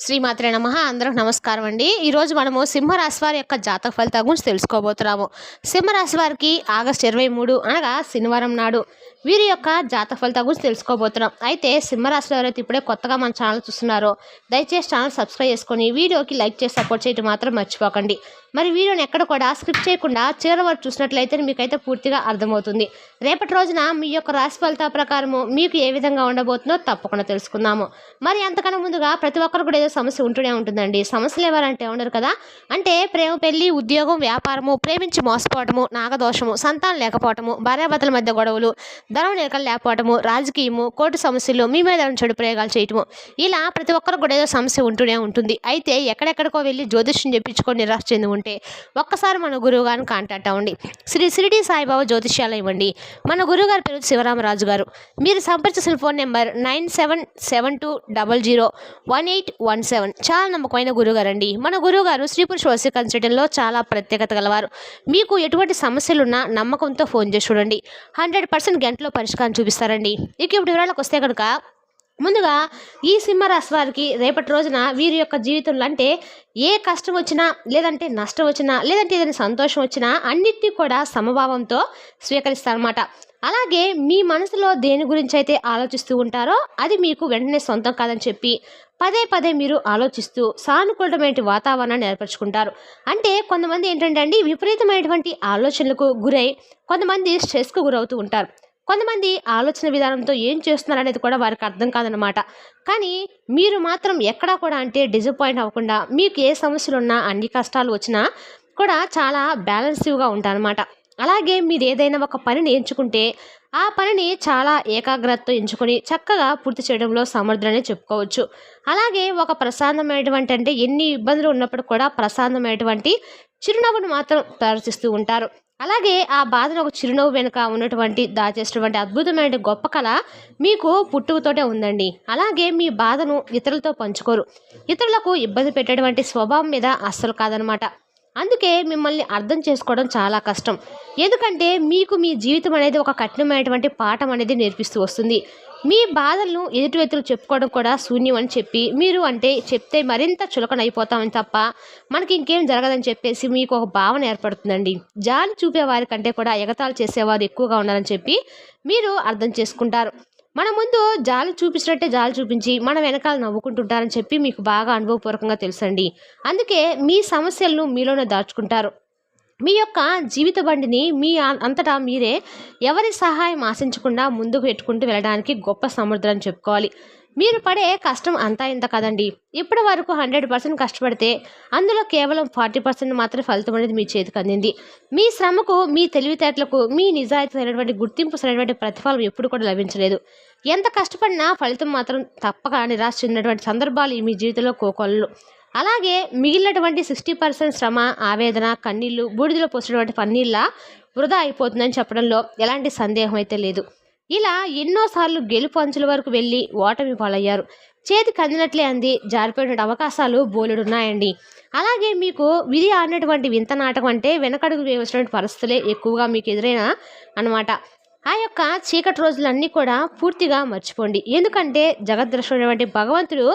శ్రీమాత్రే నమః. అందరికి నమస్కారం అండి. ఈరోజు మనము సింహరాశి వారి యొక్క జాతక ఫలితాల గురించి తెలుసుకోబోతున్నాము. సింహరాశి వారికి ఆగస్టు 23 అనగా శనివారం నాడు వీరి యొక్క జాతక ఫలితాల గురించి తెలుసుకోబోతున్నాం. అయితే సింహరాశిలో ఎవరైతే ఇప్పుడే కొత్తగా మన ఛానల్ చూస్తున్నారో దయచేసి ఛానల్ సబ్స్క్రైబ్ చేసుకొని వీడియోకి లైక్ చేసి సపోర్ట్ చేయడం మాత్రం మర్చిపోకండి. మరి వీడియోని ఎక్కడ కూడా స్క్రిప్ట్ చేయకుండా చివరి వరకు చూసినట్లయితే మీకైతే పూర్తిగా అర్థమవుతుంది. రేపటి రోజున మీ యొక్క రాశి ఫలితాల ప్రకారము మీకు ఏ విధంగా ఉండబోతుందో తప్పకుండా తెలుసుకుందాము. మరి అంతకన్నా ముందుగా ప్రతి ఒక్కరు కూడా ఏదో సమస్య ఉంటూనే ఉంటుందండి. సమస్యలు ఎవరంటే ఉండరు కదా. అంటే ప్రేమ, పెళ్లి, ఉద్యోగం, వ్యాపారము, ప్రేమించి మోసపోవటము, నాగదోషము, సంతానం లేకపోవటము, భార్యాభర్తల మధ్య గొడవలు, ధనం నిలకలు లేకపోవటము, రాజకీయము, కోర్టు సమస్యలు, మీ మీద చెడు ప్రయోగాలు చేయటము, ఇలా ప్రతి ఒక్కరు కూడా ఏదో సమస్య ఉంటూనే ఉంటుంది. అయితే ఎక్కడెక్కడికో వెళ్ళి జ్యోతిష్యం చెప్పించుకొని నిరాశ చెంది ఉంటే ఒక్కసారి మన గురువు గారిని కాంటాక్ట్ అవ్వండి. శ్రీ షిరిడి సాయిబాబా జ్యోతిష్యాలయం ఇవ్వండి. మన గురువు గారి పేరు శివరామరాజు గారు. మీరు సంప్రదించిన ఫోన్ నెంబర్ 9772001817. చాలా నమ్మకమైన గురువుగారు అండి. మన గురువుగారు స్త్రీ పురుష వశీ కన్సల్టెంట్లో చాలా ప్రత్యేకత గలవారు. మీకు ఎటువంటి సమస్యలున్నా నమ్మకంతో ఫోన్ చేసి చూడండి. 100% గంటలో పరిష్కారం చూపిస్తారండి. ఇక ఇప్పుడు వివరాలకు వస్తే కనుక ముందుగా ఈ సింహరాశి వారికి రేపటి రోజున వీరి యొక్క జీవితంలో అంటే ఏ కష్టం వచ్చినా, లేదంటే నష్టం వచ్చినా, లేదంటే ఏదైనా సంతోషం వచ్చినా అన్నిటినీ కూడా సమభావంతో స్వీకరిస్తారన్నమాట. అలాగే మీ మనసులో దేని గురించి అయితే ఆలోచిస్తూ ఉంటారో అది మీకు వెంటనే సొంతం కాదని చెప్పి పదే పదే మీరు ఆలోచిస్తూ సానుకూలమైన వాతావరణాన్ని ఏర్పరచుకుంటారు. అంటే కొంతమంది ఏంటంటే అండి విపరీతమైనటువంటి ఆలోచనలకు గురై కొంతమంది స్ట్రెస్కు గురవుతూ ఉంటారు. కొంతమంది ఆలోచన విధానంతో ఏం చేస్తున్నారు అనేది కూడా వారికి అర్థం కాదనమాట. కానీ మీరు మాత్రం ఎక్కడా కూడా అంటే డిసప్పాయింట్ అవ్వకుండా మీకు ఏ సమస్యలు ఉన్నా, అన్ని కష్టాలు వచ్చినా కూడా చాలా బ్యాలెన్సివ్గా ఉంటారనమాట. అలాగే మీరు ఏదైనా ఒక పనిని ఎంచుకుంటే ఆ పనిని చాలా ఏకాగ్రతతో ఎంచుకొని చక్కగా పూర్తి చేయడంలో సమర్థులనే చెప్పుకోవచ్చు. అలాగే ఒక ప్రశాంతమైనటువంటి అంటే ఎన్ని ఇబ్బందులు ఉన్నప్పుడు కూడా ప్రశాంతమైనటువంటి చిరునవ్వును మాత్రం ప్రదర్శిస్తూ ఉంటారు. అలాగే ఆ బాధను ఒక చిరునవ్వు వెనుక ఉన్నటువంటి దాచేసినటువంటి అద్భుతమైన గొప్ప కళ మీకు పుట్టుకతోటే ఉందండి. అలాగే మీ బాధను ఇతరులతో పంచుకోరు. ఇతరులకు ఇబ్బంది పెట్టేటువంటి స్వభావం మీద అస్సలు కాదనమాట. అందుకే మిమ్మల్ని అర్థం చేసుకోవడం చాలా కష్టం. ఎందుకంటే మీకు మీ జీవితం అనేది ఒక కఠినమైనటువంటి పాఠం అనేది నేర్పిస్తూ వస్తుంది. మీ బాధలను ఎదుటి వ్యక్తులు చెప్పుకోవడం కూడా శూన్యం అని చెప్పి మీరు అంటే చెప్తే మరింత చులకనైపోతామని తప్ప మనకి ఇంకేం జరగదని చెప్పేసి మీకు ఒక భావన ఏర్పడుతుందండి. జాలి చూపే వారికంటే కూడా ఎగతాళి చేసేవారు ఎక్కువగా ఉండాలని చెప్పి మీరు అర్థం చేసుకుంటారు. మన ముందు జాలి చూపించినట్టే జాలి చూపించి మన వెనకాల నవ్వుకుంటుంటారని చెప్పి మీకు బాగా అనుభవపూర్వకంగా తెలుసండి. అందుకే మీ సమస్యలను మీలోనే దాచుకుంటారు. మీ యొక్క జీవిత బండిని మీ అంతటా మీరే ఎవరి సహాయం ఆశించకుండా ముందుకు పెట్టుకుంటూ వెళ్ళడానికి గొప్ప సమర్థులని చెప్పుకోవాలి. మీరు పడే కష్టం అంతా ఇంత కదండి. ఇప్పటి వరకు 100% కష్టపడితే అందులో కేవలం 40% మాత్రమే ఫలితం అనేది మీ చేతికి అందింది. మీ శ్రమకు, మీ తెలివితేటలకు, మీ నిజాయితీ అయినటువంటి గుర్తింపు సరైనటువంటి ప్రతిఫలం ఎప్పుడు కూడా లభించలేదు. ఎంత కష్టపడినా ఫలితం మాత్రం తప్పక నిరాశ చెందినటువంటి సందర్భాలు మీ జీవితంలో కోకొల్లలు. అలాగే మిగిలినటువంటి 60% శ్రమ, ఆవేదన, కన్నీళ్లు, బూడిదలో పోసినటువంటి పన్నీళ్ళ వృధా అయిపోతుందని చెప్పడంలో ఎలాంటి సందేహం అయితే లేదు. ఇలా ఎన్నోసార్లు గెలుపు అంచుల వరకు వెళ్ళి ఓటమి పాలయ్యారు. చేతికి అందినట్లే అంది జారిపోయిన అవకాశాలు బోలెడున్నాయండి. అలాగే మీకు విధి ఆడినటువంటి వింత నాటకం అంటే వెనకడుగు వేసినటువంటి పరిస్థితులే ఎక్కువగా మీకు ఎదురైన అన్నమాట. ఆ యొక్క చీకటి రోజులన్నీ కూడా పూర్తిగా మర్చిపోండి. ఎందుకంటే జగద్రక్షుడైనటువంటి భగవంతుడు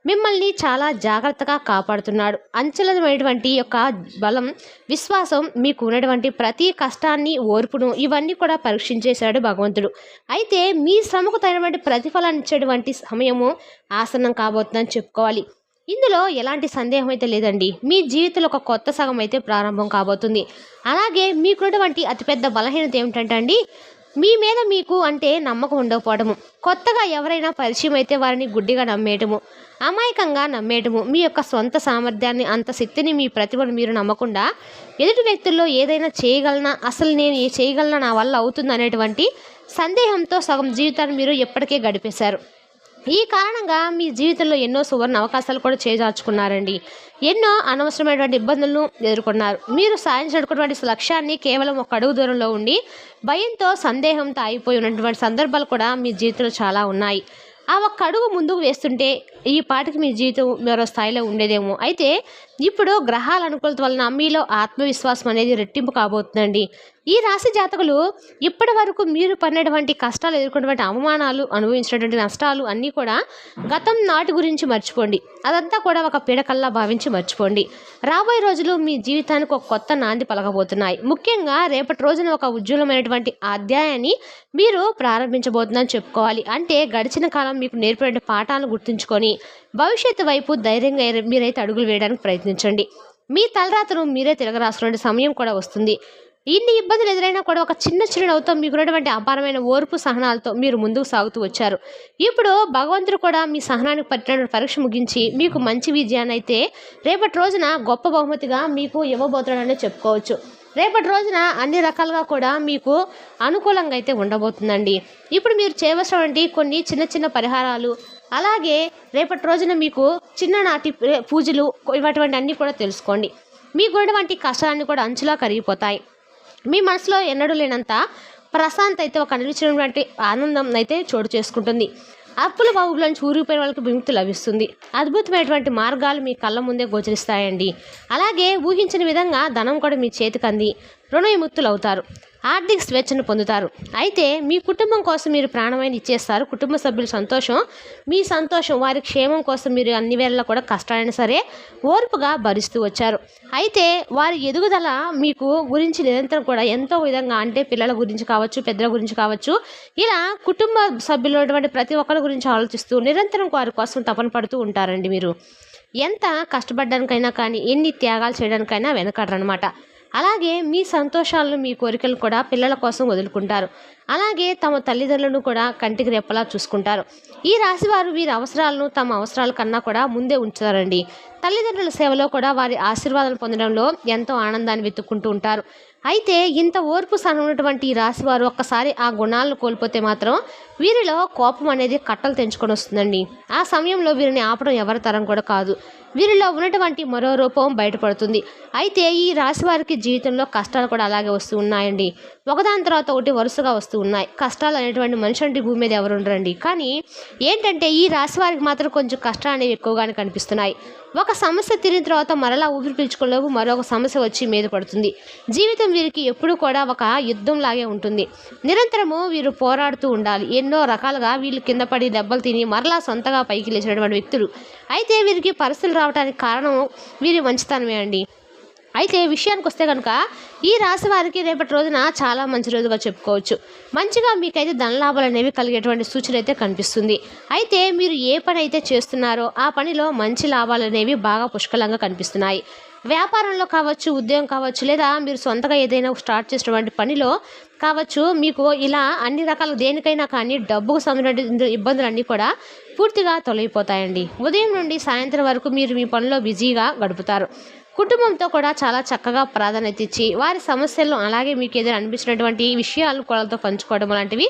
మిమ్మల్ని చాలా జాగ్రత్తగా కాపాడుతున్నాడు. అంచలమైనటువంటి యొక్క బలం, విశ్వాసం, మీకు ఉన్నటువంటి ప్రతి కష్టాన్ని, ఓర్పును ఇవన్నీ కూడా పరీక్షించేశాడు భగవంతుడు. అయితే మీ శ్రమకు తగినటువంటి ప్రతిఫలాన్ని ఇచ్చేటువంటి సమయము ఆసన్నం కాబోతుందని చెప్పుకోవాలి. ఇందులో ఎలాంటి సందేహం అయితే లేదండి. మీ జీవితంలో ఒక కొత్త సగం అయితే ప్రారంభం కాబోతుంది. అలాగే మీకున్నటువంటి అతిపెద్ద బలహీనత ఏమిటంటే అండి మీ మీద మీకు అంటే నమ్మకం ఉండకపోవడము. కొత్తగా ఎవరైనా పరిచయం అయితే వారిని గుడ్డిగా నమ్మేయటము, అమాయకంగా నమ్మేయటము, మీ యొక్క సొంత సామర్థ్యాన్ని, అంత శక్తిని, మీ ప్రతిభను మీరు నమ్మకుండా ఎదుటి వ్యక్తుల్లో ఏదైనా చేయగలనా, అసలు నేను చేయగలనా, నా వల్ల అవుతుంది అనేటువంటి సందేహంతో సగం జీవితాన్ని మీరు ఎప్పటికే గడిపేశారు. ఈ కారణంగా మీ జీవితంలో ఎన్నో సువర్ణ అవకాశాలు కూడా చేజార్చుకున్నారండి. ఎన్నో అనవసరమైనటువంటి ఇబ్బందులను ఎదుర్కొన్నారు. మీరు సాధించినటువంటి లక్ష్యాన్ని కేవలం ఒక అడుగు దూరంలో ఉండి భయంతో, సందేహంతో అయిపోయి ఉన్నటువంటి సందర్భాలు కూడా మీ జీవితంలో చాలా ఉన్నాయి. ఆ ఒక్క అడుగు ముందుకు వేస్తుంటే ఈ పాటికి మీ జీవితం మరో స్థాయిలో ఉండేదేమో. అయితే ఇప్పుడు గ్రహాల అనుకూలత వలన మీలో ఆత్మవిశ్వాసం అనేది రెట్టింపు కాబోతుందండి. ఈ రాశి జాతకులు ఇప్పటి వరకు మీరు పడినటువంటి కష్టాలు, ఎదుర్కొన్నటువంటి అవమానాలు, అనుభవించినటువంటి నష్టాలు అన్నీ కూడా గతం నాటి గురించి మర్చిపోండి. అదంతా కూడా ఒక పీడకల్లా భావించి మర్చిపోండి. రాబోయే రోజులు మీ జీవితానికి ఒక కొత్త నాంది పలకబోతున్నాయి. ముఖ్యంగా రేపటి రోజున ఒక ఉజ్వలమైనటువంటి అధ్యాయాన్ని మీరు ప్రారంభించబోతుందని చెప్పుకోవాలి. అంటే గడిచిన కాలం మీకు నేర్పిన పాఠాలను గుర్తుంచుకొని భవిష్యత్తు వైపు ధైర్యంగా మీరైతే అడుగులు వేయడానికి ప్రయత్నించండి. మీ తలరాతను మీరే తిరగరాసుకునే సమయం కూడా వస్తుంది. ఇన్ని ఇబ్బందులు ఎదురైనా కూడా ఒక చిన్న చిరునవ్వుతో మీకున్నటువంటి అపారమైన ఓర్పు సహనాలతో మీరు ముందుకు సాగుతూ వచ్చారు. ఇప్పుడు భగవంతుడు కూడా మీ సహనానికి పట్టిన పరీక్ష ముగించి మీకు మంచి విజయాన్ని అయితే రేపటి రోజున గొప్ప బహుమతిగా మీకు ఇవ్వబోతున్నాడని చెప్పుకోవచ్చు. రేపటి రోజున అన్ని రకాలుగా కూడా మీకు అనుకూలంగా అయితే ఉండబోతుందండి. ఇప్పుడు మీరు చేయవలసినటువంటి కొన్ని చిన్న చిన్న పరిహారాలు, అలాగే రేపటి రోజున మీకు చిన్ననాటి పూజలు ఇటువంటి అన్నీ కూడా తెలుసుకోండి. మీకున్నటువంటి కష్టాలన్నీ కూడా అంచులా కరిగిపోతాయి. మీ మనసులో ఎన్నడూ లేనంత ప్రశాంతత అయితే ఒక అనిపించినటువంటి ఆనందం అయితే చోటు చేసుకుంటుంది. అప్పుల బాబులోంచి ఊరిపోయిన వాళ్ళకి విముక్తి లభిస్తుంది. అద్భుతమైనటువంటి మార్గాలు మీ కళ్ళ ముందే గోచరిస్తాయండి. అలాగే ఊహించిన విధంగా ధనం కూడా మీ చేతికి అంది రుణ విముక్తులు అవుతారు. ఆర్థిక స్వేచ్ఛను పొందుతారు. అయితే మీ కుటుంబం కోసం మీరు ప్రాణమైన ఇచ్చేస్తారు. కుటుంబ సభ్యుల సంతోషం మీ సంతోషం. వారి క్షేమం కోసం మీరు అన్ని వేళలా కూడా కష్టాలైనా సరే ఓర్పుగా భరిస్తూ వచ్చారు. అయితే వారి ఎదుగుదల మీకు గురించి నిరంతరం కూడా ఎంతో విధంగా, అంటే పిల్లల గురించి కావచ్చు, పెద్దల గురించి కావచ్చు, ఇలా కుటుంబ సభ్యులు ఉన్నటువంటి ప్రతి ఒక్కరి గురించి ఆలోచిస్తూ నిరంతరం వారి కోసం తపన పడుతూ ఉంటారండి. మీరు ఎంత కష్టపడడానికైనా కానీ, ఎన్ని త్యాగాలు చేయడానికైనా వెనకాడరనమాట. అలాగే మీ సంతోషాలను, మీ కోరికలు కూడా పిల్లల కోసం వదులుకుంటారు. అలాగే తమ తల్లిదండ్రులను కూడా కంటికి రెప్పలా చూసుకుంటారు. ఈ రాశి వారు వీరి అవసరాలను తమ అవసరాల కన్నా కూడా ముందే ఉంచుతారండి. తల్లిదండ్రుల సేవలో కూడా వారి ఆశీర్వాదాలు పొందడంలో ఎంతో ఆనందాన్ని వెతుక్కుంటూ ఉంటారు. అయితే ఇంత ఓర్పు సహనం ఉన్నటువంటి ఈ రాశి వారు ఒక్కసారి ఆ గుణాలను కోల్పోతే మాత్రం వీరిలో కోపం అనేది కట్టలు తెంచుకొని వస్తుందండి. ఆ సమయంలో వీరిని ఆపడం ఎవరి తరం కూడా కాదు. వీరిలో ఉన్నటువంటి మరో రూపం బయటపడుతుంది. అయితే ఈ రాశి వారికి జీవితంలో కష్టాలు కూడా అలాగే వస్తూ ఉన్నాయండి. ఒకదాని తర్వాత ఒకటి వరుసగా వస్తూ ఉన్నాయి. కష్టాలు అనేటువంటి మనిషి అంటే భూమి మీద ఎవరు ఉండరండి. కానీ ఏంటంటే ఈ రాశి వారికి మాత్రం కొంచెం కష్టాలు అనేవి ఎక్కువగానే కనిపిస్తున్నాయి. ఒక సమస్య తీరిన తర్వాత మరలా ఊపిరి పీల్చుకోలేవు మరొక సమస్య వచ్చి మీద పడుతుంది. జీవితం వీరికి ఎప్పుడూ కూడా ఒక యుద్ధం లాగే ఉంటుంది. నిరంతరము వీరు పోరాడుతూ ఉండాలి. ఎన్నో రకాలుగా వీళ్ళు కింద పడి దెబ్బలు తిని మరలా సొంతగా పైకి లేచినటువంటి వ్యక్తులు. అయితే వీరికి పరిస్థితులు రావడానికి కారణం వీరి మంచితనమే అండి. అయితే విషయానికి వస్తే కనుక ఈ రాశి వారికి రేపటి రోజున చాలా మంచి రోజుగా చెప్పుకోవచ్చు. మంచిగా మీకైతే ధనలాభాలు అనేవి కలిగేటువంటి సూచన అయితే కనిపిస్తుంది. అయితే మీరు ఏ పని అయితే చేస్తున్నారో ఆ పనిలో మంచి లాభాలు అనేవి బాగా పుష్కలంగా కనిపిస్తున్నాయి. వ్యాపారంలో కావచ్చు, ఉద్యోగం కావచ్చు, లేదా మీరు సొంతగా ఏదైనా స్టార్ట్ చేసినటువంటి పనిలో కావచ్చు, మీకు ఇలా అన్ని రకాల దేనికైనా కానీ డబ్బుకు సంబంధించిన ఇబ్బందులన్నీ కూడా పూర్తిగా తొలగిపోతాయండి. ఉదయం నుండి సాయంత్రం వరకు మీరు మీ పనిలో బిజీగా గడుపుతారు. కుటుంబంతో కూడా చాలా చక్కగా ప్రాధాన్యత ఇచ్చి వారి సమస్యలను, అలాగే మీకు ఏదైనా అనిపించినటువంటి విషయాలు వాళ్ళతో పంచుకోవడం లాంటివి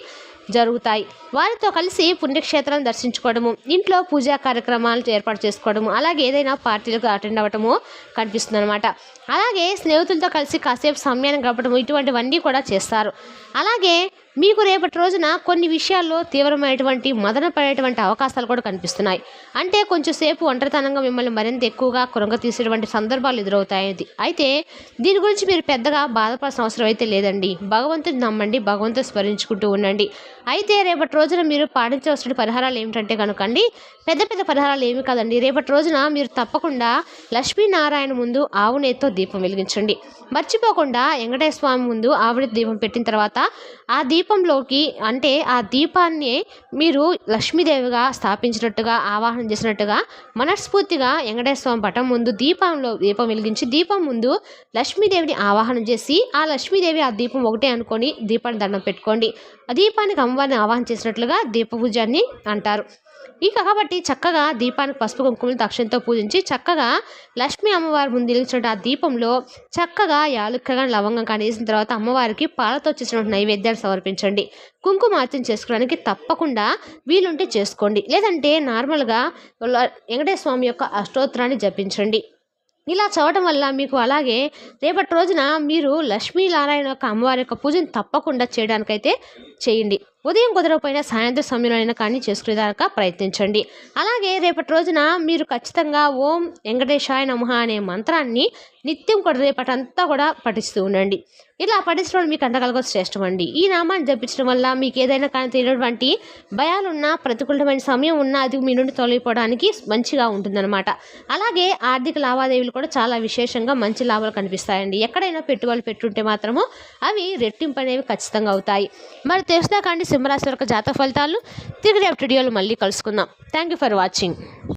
జరుగుతాయి. వారితో కలిసి పుణ్యక్షేత్రాలను దర్శించుకోవడము, ఇంట్లో పూజా కార్యక్రమాలు ఏర్పాటు చేసుకోవడము, అలాగే ఏదైనా పార్టీలకు అటెండ్ అవ్వటము కనిపిస్తుంది అనమాట. అలాగే స్నేహితులతో కలిసి కాసేపు సమయాన్ని గడపడము, ఇటువంటివన్నీ కూడా చేస్తారు. అలాగే మీకు రేపటి రోజున కొన్ని విషయాల్లో తీవ్రమైనటువంటి మదన పడేటువంటి అవకాశాలు కూడా కనిపిస్తున్నాయి. అంటే కొంచెం సేపు ఒంటరితనంగా మిమ్మల్ని మరింత ఎక్కువగా కృంగ తీసేటువంటి సందర్భాలు ఎదురవుతాయి. అయితే దీని గురించి మీరు పెద్దగా బాధపడాల్సిన అవసరం అయితే లేదండి. భగవంతుని నమ్మండి, భగవంతుని స్మరించుకుంటూ ఉండండి. అయితే రేపటి రోజున మీరు పాటించవలసిన పరిహారాలు ఏమిటంటే కనుకండి, పెద్ద పెద్ద పరిహారాలు ఏమి కాదండి. రేపటి రోజున మీరు తప్పకుండా లక్ష్మీనారాయణ ముందు ఆవు నెయ్యితో దీపం వెలిగించండి. మర్చిపోకుండా వెంకటేశ్వర స్వామి ముందు ఆవిడ దీపం పెట్టిన తర్వాత ఆ దీపంలోకి, అంటే ఆ దీపాన్ని మీరు లక్ష్మీదేవిగా స్థాపించినట్టుగా, ఆవాహన చేసినట్టుగా మనస్ఫూర్తిగా వెంకటేశ్వర స్వామి పటం ముందు దీపం వెలిగించి, దీపం ముందు లక్ష్మీదేవిని ఆవాహన చేసి, ఆ లక్ష్మీదేవి ఆ దీపం ఒకటే అనుకొని దీపాన్ని దండం పెట్టుకోండి. ఆ దీపానికి అమ్మవారిని ఆవాహన చేసినట్లుగా దీప పూజాన్ని అంటారు. ఇక కాబట్టి చక్కగా దీపానికి పసుపు కుంకుమలతో అక్షంతో పూజించి చక్కగా లక్ష్మీ అమ్మవారి ముందు వెలిగించిన ఆ దీపంలో చక్కగా యాలుక్కగా లవంగం కానీ వేసిన తర్వాత అమ్మవారికి పాలతో చేసిన నైవేద్యాన్ని సమర్పించండి. కుంకుమార్చన చేసుకోవడానికి తప్పకుండా వీలుంటే చేసుకోండి. లేదంటే నార్మల్గా వెంకటేశ్వర స్వామి యొక్క అష్టోత్తరాన్ని జపించండి. ఇలా చదవటం వల్ల మీకు, అలాగే రేపటి రోజున మీరు లక్ష్మీనారాయణ యొక్క అమ్మవారి యొక్క పూజను తప్పకుండా చేయడానికైతే చేయండి. ఉదయం కుదరకపోయినా సాయంత్రం సమయంలో అయినా కానీ చేసుకునేదాకా ప్రయత్నించండి. అలాగే రేపటి రోజున మీరు ఖచ్చితంగా ఓం వెంకటేశాయ నమః అనే మంత్రాన్ని నిత్యం కూడా రేపటంతా కూడా పఠిస్తూ ఉండండి. ఇలా పఠించడం మీకు అంతకలగా శ్రేష్టం అండి. ఈ నామాన్ని జపించడం వల్ల మీకు ఏదైనా కానీ తెలియనటువంటి భయాలున్నా, ప్రతికూలమైన సమయం ఉన్నా అది మీ నుండి తొలగిపోవడానికి మంచిగా ఉంటుందన్నమాట. అలాగే ఆర్థిక లావాదేవీలు కూడా చాలా విశేషంగా మంచి లాభాలు కనిపిస్తాయండి. ఎక్కడైనా పెట్టుబడులు పెట్టుంటే మాత్రము అవి రెట్టింపు అనేవి ఖచ్చితంగా అవుతాయి. మరి తెలుసుదా కానీ సింహరాశి వరకు జాతక ఫలితాలు తిరిగి రేపటి వీడియోలో మళ్ళీ కలుసుకుందాం. Thank you for watching.